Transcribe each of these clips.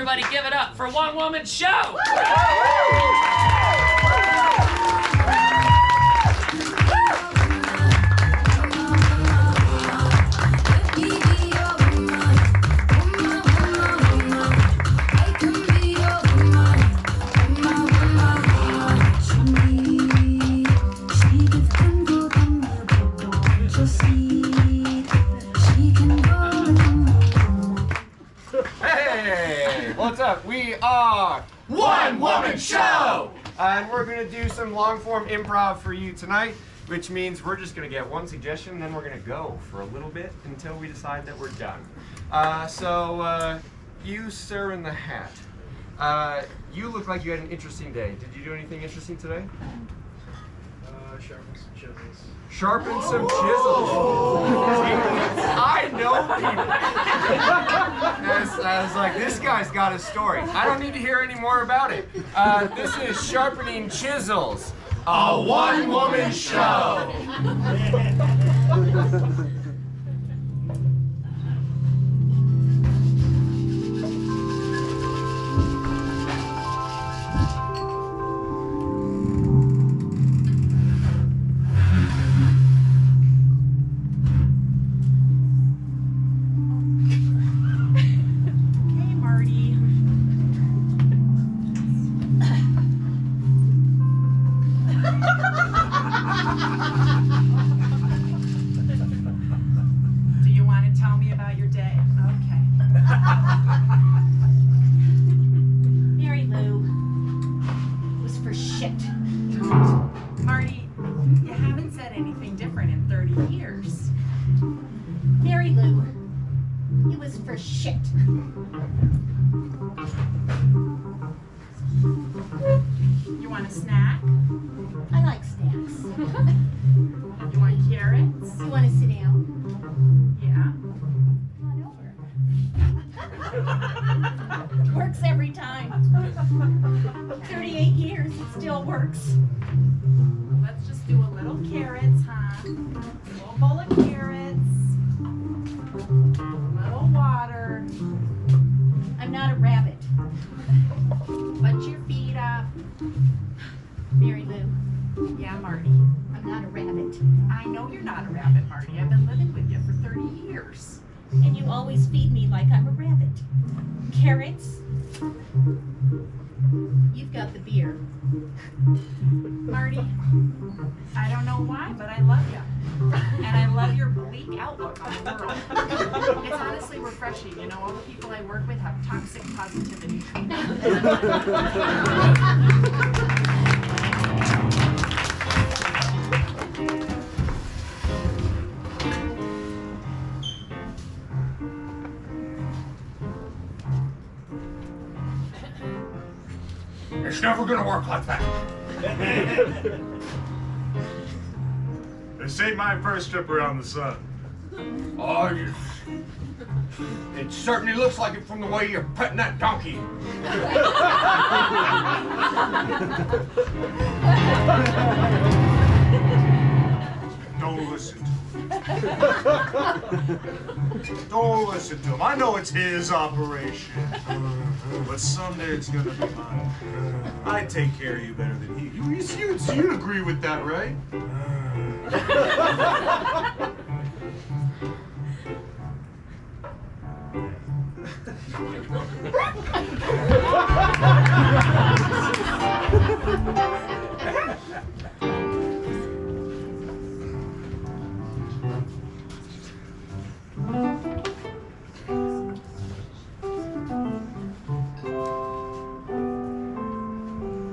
Everybody give it up for One Woman Show! Hey, what's up? We are One Woman Show! And we're going to do some long-form improv for you tonight, which means we're just going to get one suggestion, and then we're going to go for a little bit until we decide that we're done. You, sir in the hat, you look like you had an interesting day. Did you do anything interesting today? Sharpen some chisels. Sharpen some chisels. I know people. I was like, this guy's got a story. I don't need to hear any more about it. This is Sharpening Chisels, A one-woman show! Marty, you haven't said anything different in 30 years. Mary Lou, it was for shit. You want a snack? I like snacks. You want carrots? You want to sit down? Yeah. Come on over. Works every time. 38 years, it still works. Let's just do a little carrots, huh? A little bowl of carrots. A little water. I'm not a rabbit. Put your feet up. Mary Lou, Yeah, Marty. I'm not a rabbit. I know you're not a rabbit, Marty. I've been living with you for 30 years. And you always feed me like I'm a rabbit. Carrots? You've got the beer. Marty, I don't know why, but I love you. And I love your bleak outlook on the world. It's honestly refreshing. You know, all the people I work with have toxic positivity. It's never gonna work like that. This ain't my first trip around the sun. Oh, it certainly looks like it from the way you're petting that donkey. Don't listen to him. Don't listen to him. I know it's his operation. But someday it's gonna be mine. I take care of you better than he. You'd agree with that, right?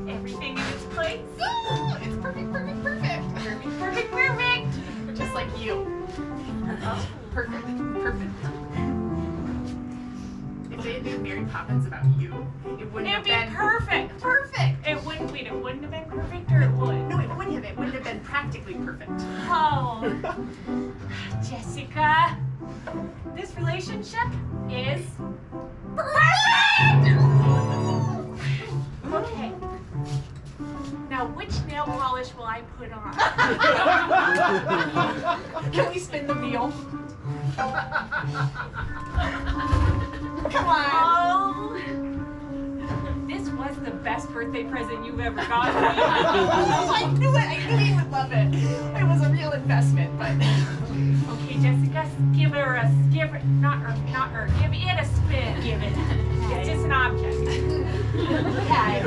Everything in its place. It's perfect, perfect, perfect. Perfect, perfect, perfect. Just like you. Oh, perfect, perfect. If they had made Mary Poppins about you, it wouldn't have been perfect. Perfect. It wouldn't have been perfect, or it would? No, it wouldn't have. It wouldn't have been practically perfect. Oh, Jessica, this relationship is perfect! Okay. Now, which nail polish will I put on? Can we spin the wheel? Come on. Oh, best birthday present you've ever gotten me. I knew it. I knew he would love it. It was a real investment, but. Okay, Jessica, give it a give it a spin. Give it. It's just an object. Okay.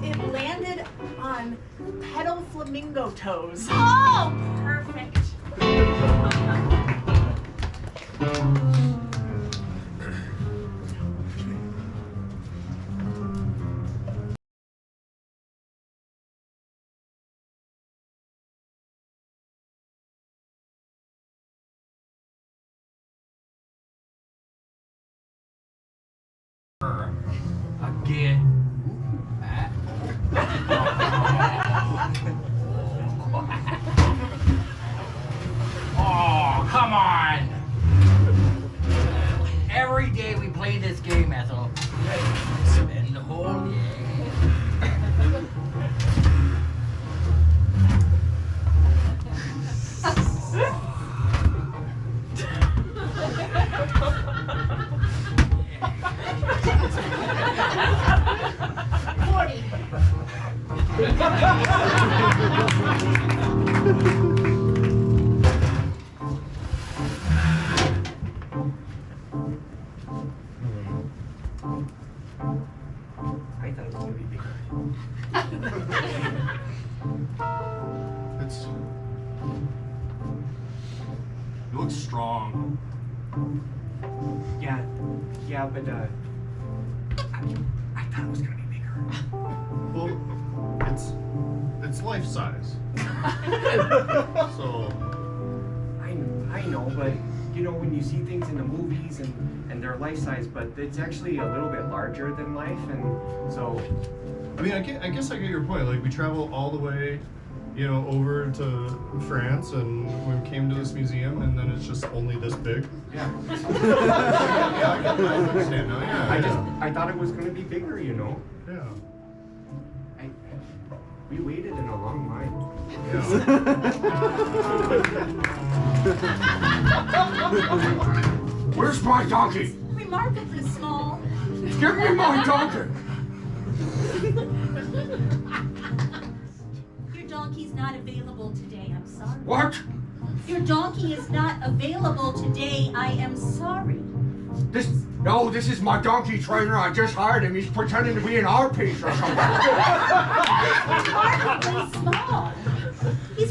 It landed on pedal flamingo toes. Oh, perfect. Again. Oh, come on! Every day we play this game, Ethel. Spend the whole day. I thought it was gonna be bigger. It's. You look strong. Yeah, but I thought it was gonna be bigger. Well, it's life size. So. I know, but you know when you see things in the movies and they're life size, but it's actually a little bit larger than life, and so. I mean, I guess I get your point. Like, we travel all the way, you know, over to France, and we came to this museum, and then it's just only this big. Yeah. Yeah, I understand now. Yeah. I thought it was gonna be bigger, you know. Yeah. We waited in a long line. Where's my donkey? Remarkably small. Give me my donkey! Your donkey's not available today. I'm sorry. What? Your donkey is not available today. I am sorry. This is my donkey trainer. I just hired him. He's pretending to be an art piece or something. Remarkably small.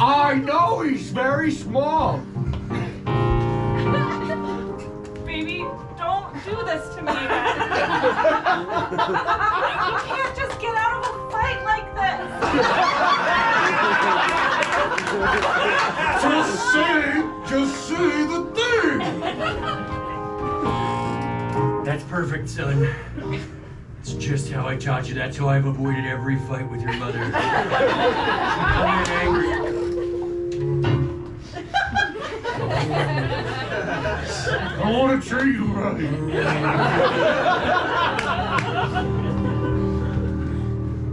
I know he's very small. Baby, don't do this to me again. You can't just get out of a fight like this. Just say the thing. That's perfect, son. It's just how I taught you. That's how I've avoided every fight with your mother. I'm angry. I want to treat you right.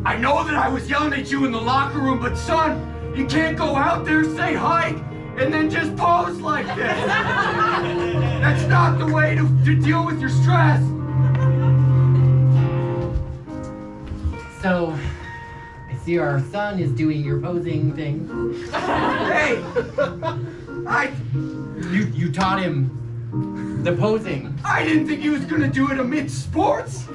I know that I was yelling at you in the locker room, but son, you can't go out there, say hi, and then just pose like this. That's not the way to deal with your stress. So, I see our son is doing your posing thing. Hey, You taught him the posing. I didn't think he was gonna do it amid sports.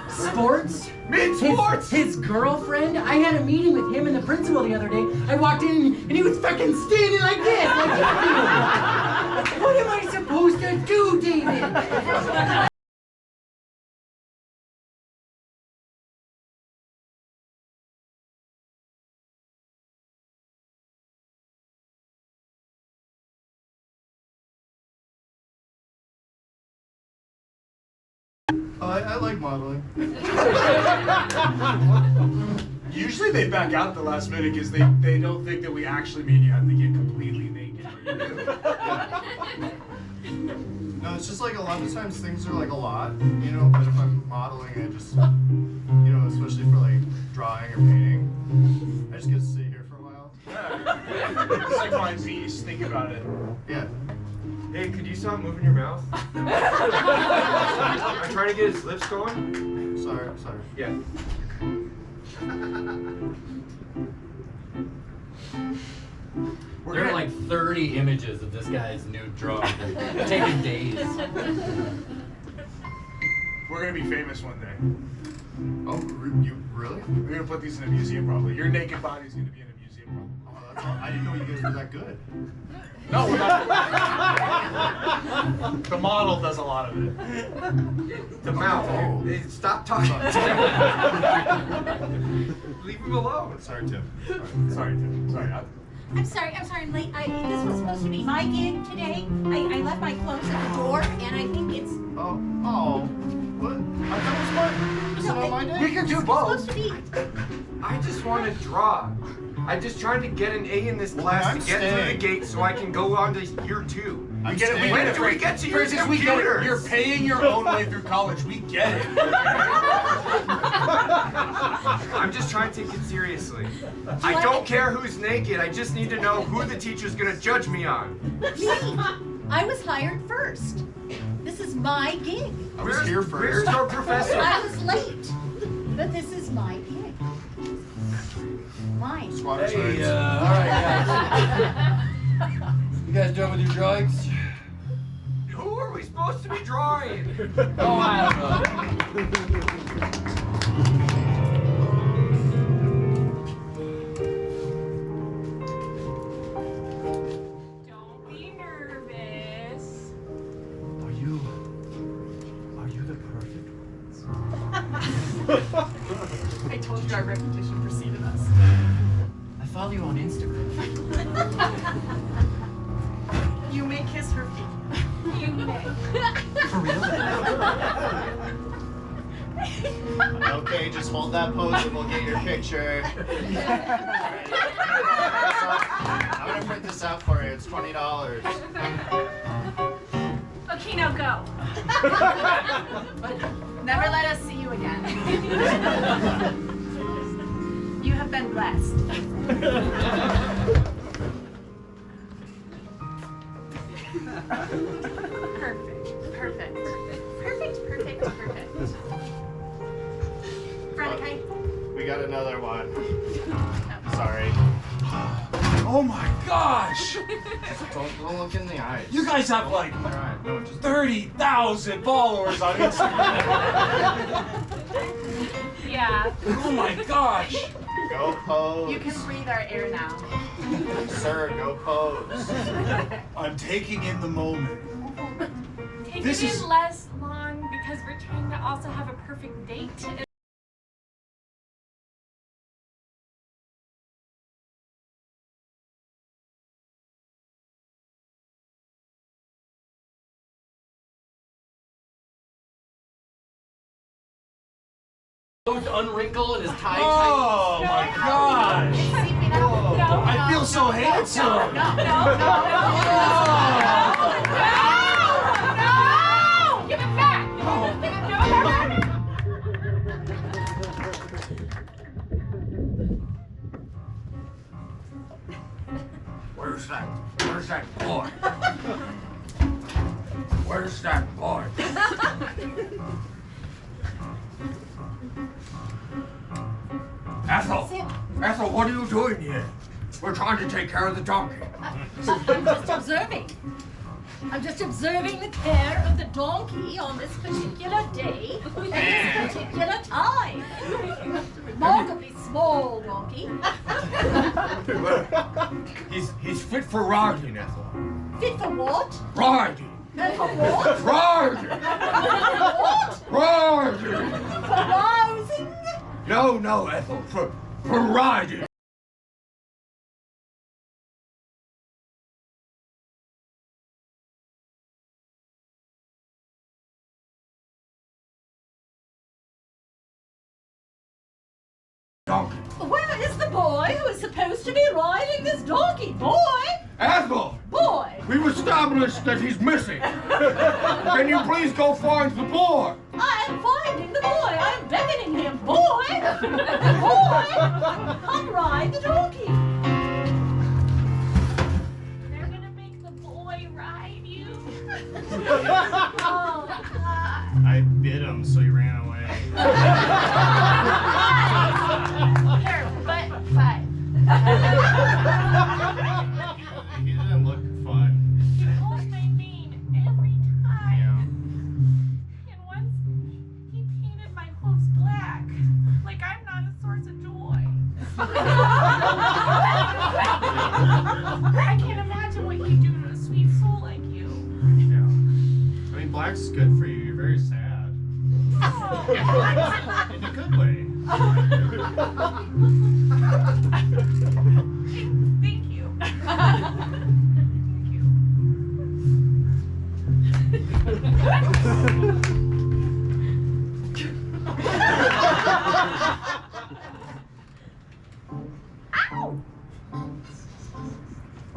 Sports? Mid-sports? His girlfriend? I had a meeting with him and the principal the other day. I walked in and he was fucking standing like this. Like you. What am I supposed to do, David? I like modeling. Usually they back out at the last minute because they don't think that we actually mean you have to get completely naked. No, it's just like a lot of times things are like a lot, you know, but if I'm modeling, I just, you know, especially for like drawing or painting, I just get to sit here for a while. It's like fine Z's. Think about it. Yeah. Hey, could you stop moving your mouth? I'm trying to get his lips going. Sorry. Yeah. There are like 30 images of this guy's nude drawing. It's taking days. We're gonna be famous one day. Oh, you really? We're gonna put these in a museum probably. Your naked body's gonna be in a museum probably. Oh, that's all. I didn't know you guys were that good. No, we're not. The model does a lot of it. The mouth. Hey, stop talking. Leave him alone. Sorry, Tim. Sorry, Tim. Sorry. I'm sorry, I'm late. This was supposed to be my gig today. I left my clothes at the door, and I think it's... Oh. What? I thought it was mine. Is it on my day? We can do both. supposed to be... I just want to draw. I'm just trying to get an A in this class I'm to get through the staying. gate so I can go on to year 2. We get it. We When get do we it. get to your Francis, we get it. computers? You're paying your own way through college. We get it. I'm just trying to take it seriously. I don't care who's naked. I just need to know who the teacher's gonna judge me on. Me! I was hired first. This is my gig. I was here Where's first. our professor? I was late, but this is my gig. Mine. Squatters' Hey, rights. alright guys. You guys done with your drawings? Who are we supposed to be drawing? Oh, I don't know. Don't be nervous. Are you the perfect I told you our reputation preceded us. I follow you on Instagram. You may kiss her feet. You may. For real? Okay, just hold that pose and we'll get your picture. I'm gonna print this out for you. It's $20. Okay, now go. Never let us see you again. You have been blessed. Perfect. Veronica, We got another one. Sorry. Oh my gosh! Don't look in the eyes. You guys have like Alright, no, just 30,000 followers on Instagram. Yeah. Oh my gosh! go pose. you can breathe our air now. Sir, go pose. I'm taking in the moment. Take This it is- in less long because we're trying to also have a perfect date. Clothes unwrinkle and his tie tight. Oh my gosh! Seeping out. No. I feel so handsome! No. Give it back! Give it back! Where's that boy? Where's that boy? Ethel, what are you doing here? We're trying to take care of the donkey. I'm just observing. I'm just observing the care of the donkey on this particular day at this particular time. Remarkably small donkey. He's fit for riding, Ethel. Fit for what? Riding! And for what? Riding! For what? Riding! For rousing? No, Ethel, for riding! Donkey. Where is the boy who is supposed to be riding this donkey? Boy? Ethel! Boy! We've established that he's missing. Can you please go find the boy? I am finding the boy. I am beckoning him. Boy! Boy! Come ride the donkey. him, so he ran away. Here, but 5. He didn't look fun. He pulls my mane every time. And once he painted my hooves black. Like I'm not a source of joy. I can't imagine what he'd do to a sweet soul like you. Yeah. I mean, black's good for you. You're very sad. Oh. In a good way. Thank you.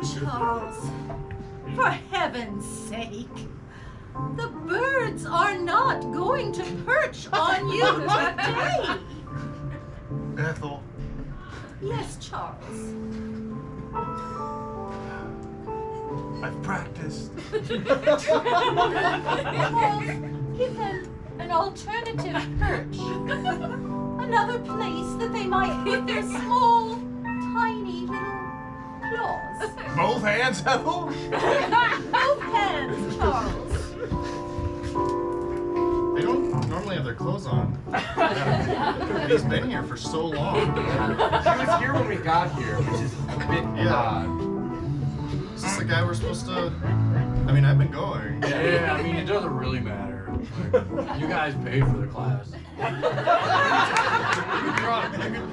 Charles, for heaven's sake, the birds are not going to perch on you today. Ethel. Yes, Charles. I've practiced. Charles, give them an alternative perch. Another place that they might put their small, tiny little claws. Both hands, Ethel? Both hands, Charles. They don't normally have their clothes on. He's been here for so long. She was here when we got here, which is a bit odd. Is this the guy we're supposed to... I mean, I've been going. Yeah, I mean, it doesn't really matter. Like, you guys paid for the class.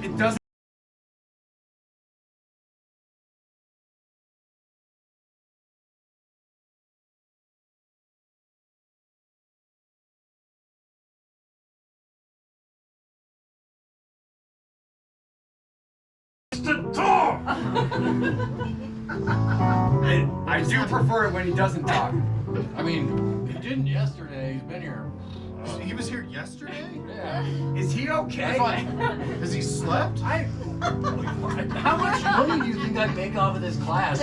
It doesn't. I do prefer it when he doesn't talk. I mean, he didn't yesterday. He's been here. He was here yesterday? Yeah. Is he okay? That's why. Has he slept? How much money do you think I make off of this class?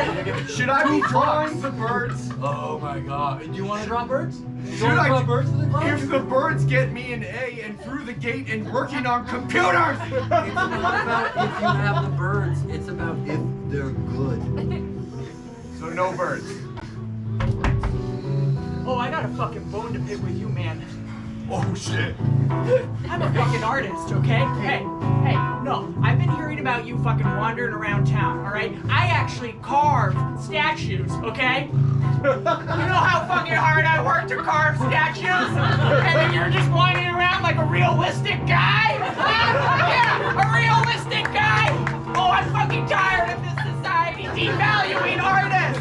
Should I be drawing the birds? Oh my god. Do you want to draw birds? Should I draw birds for the class? If the birds get me an A and through the gate and working on computers! It's not about if you have the birds, it's about if they're good. So no birds. Oh, I got a fucking bone to pick with you, man. Oh, shit. I'm a fucking artist, okay? Hey, no, I've been hearing about you fucking wandering around town, alright? I actually carve statues, okay? You know how fucking hard I work to carve statues? And then you're just wandering around like a realistic guy? Yeah, a realistic guy! Oh, I'm fucking tired of this society devaluing artists!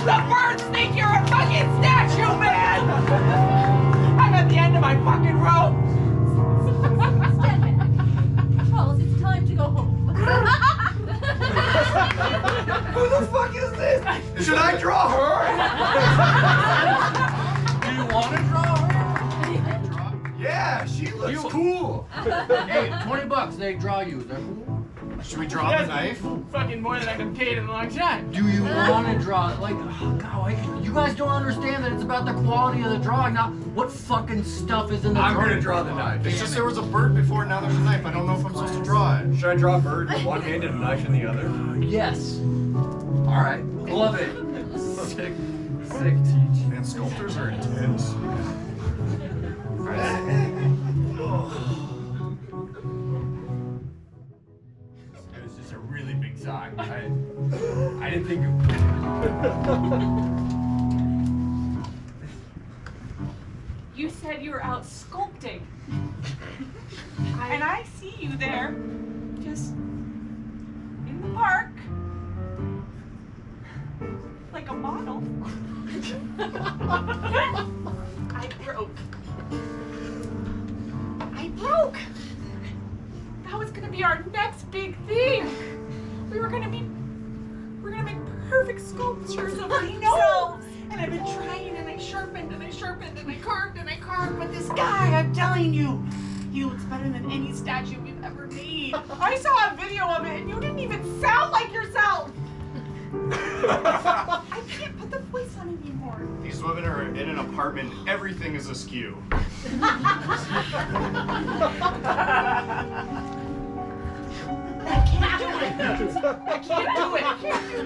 The birds think you're a fucking statue, man! I'm at the end of my fucking rope! Stand back. Charles, it's time to go home. Who the fuck is this? Should I draw her? Do you want to draw her? Yeah, she looks cool. Hey, $20. They draw you. Is that cool? Should we draw the knife? Fucking more than I've been paid in a long time. Do you want to draw? Like, oh god, you guys don't understand that it's about the quality of the drawing, not what fucking stuff is in the I'm drawing. gonna draw the knife. It's just there was a bird before, now there's a knife. I don't know if I'm supposed to draw it. Should I draw a bird with one hand and a knife in the other? Yes. All right. Love it. Sick teach. Man, sculptors are intense. It was just a really big sigh. I didn't think You said you were out sculpting. And I see you there, just in the park, like a model. I broke. That was gonna be our next big thing. We're gonna make perfect sculptures of ourselves. And I've been trying, and I sharpened, and I sharpened, and I carved, and I carved. But this guy, I'm telling you, he looks better than any statue we've ever made. I saw a video of it, and you didn't even sound like yourself. I can't put the voice on anymore. These women are in an apartment. Everything is askew. I can't do it. I can't do it.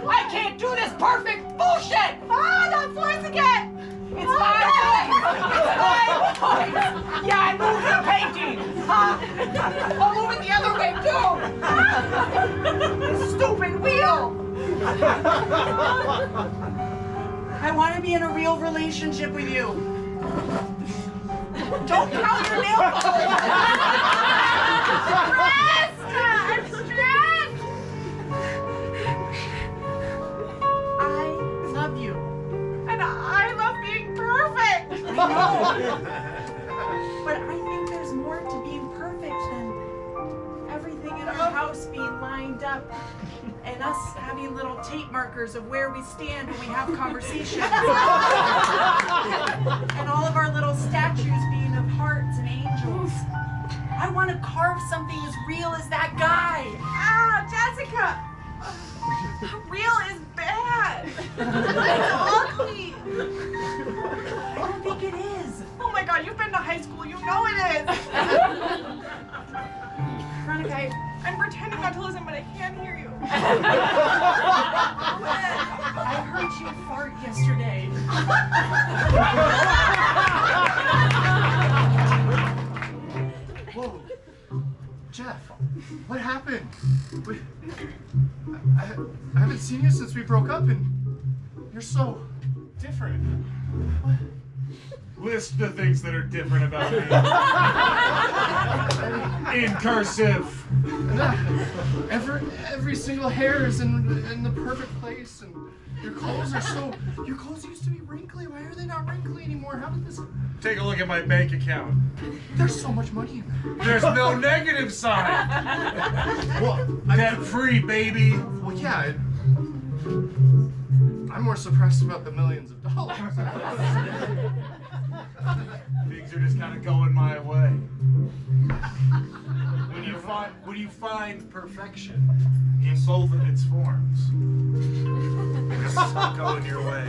I can't do this perfect bullshit. Ah, that voice again. It's my voice. It's my voice. Yeah, I moved the painting. I'll move it the other way too. This stupid wheel. I want to be in a real relationship with you. Don't count your nail polish. I'm stressed! I love you. And I love being perfect. I know. But I think there's more to being perfect than everything in our house being lined up and us having little tape markers of where we stand when we have conversations. And all of our little statues being of hearts and angels. I want to carve something as real as that guy. Ah, Jessica. Real is bad. It's ugly. I don't think it is. Oh my God, you've been to high school. You know it is. Veronica, I'm pretending not to listen, but I can't hear you. I heard you fart yesterday. Whoa. Jeff, what happened? I haven't seen you since we broke up, and you're so different. What? List the things that are different about me. In cursive. Every single hair is in the perfect place, and your clothes used to be wrinkly. Why are they not wrinkly anymore? How did this? Take a look at my bank account. There's so much money in there. There's no negative sign. Well, Debt free, baby. well, yeah. I'm more surprised about the millions of dollars. Things are just kind of going my way. When you find perfection in both of its forms, it's not going your way.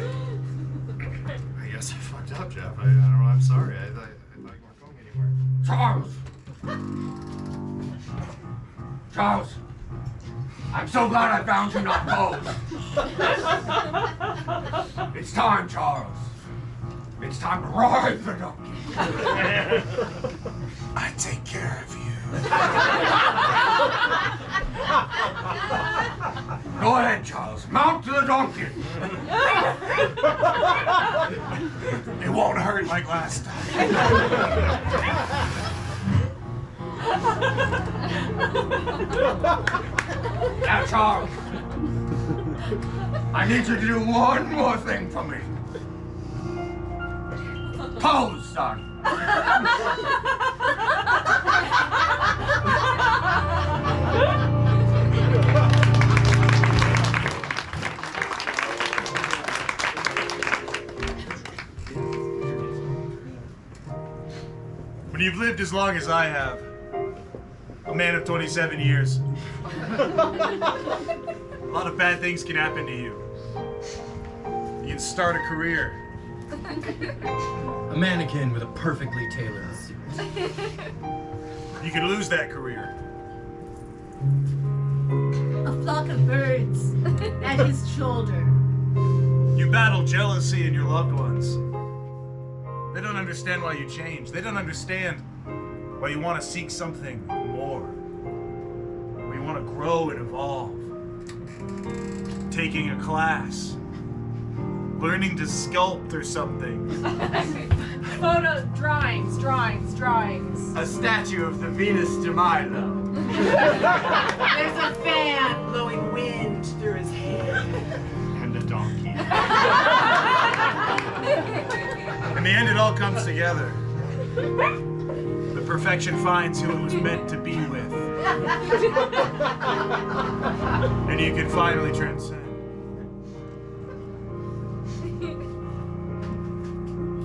I guess I fucked up, Jeff. I don't know. I'm sorry. I thought you weren't going anywhere. Charles! Charles! I'm so glad I found you not posed. It's time, Charles. It's time to ride the donkey. I take care of you. Go ahead, Charles. Mount to the donkey. It won't hurt like last time. Now, Charles, I need you to do one more thing for me. Pose, son. When you've lived as long as I have, a man of 27 years, a lot of bad things can happen to you. You can start a career. A mannequin with a perfectly tailored suit. You can lose that career. A flock of birds at his shoulder. You battle jealousy in your loved ones. They don't understand why you change. They don't understand why you want to seek something more. Why you want to grow and evolve. Taking a class. Learning to sculpt or something. Photo, drawings. A statue of the Venus de Milo. There's a fan blowing wind through his hair. And a donkey. In the end, it all comes together. The perfection finds who it was meant to be with. And you can finally transcend.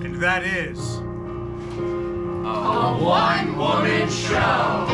And that is A one-woman show.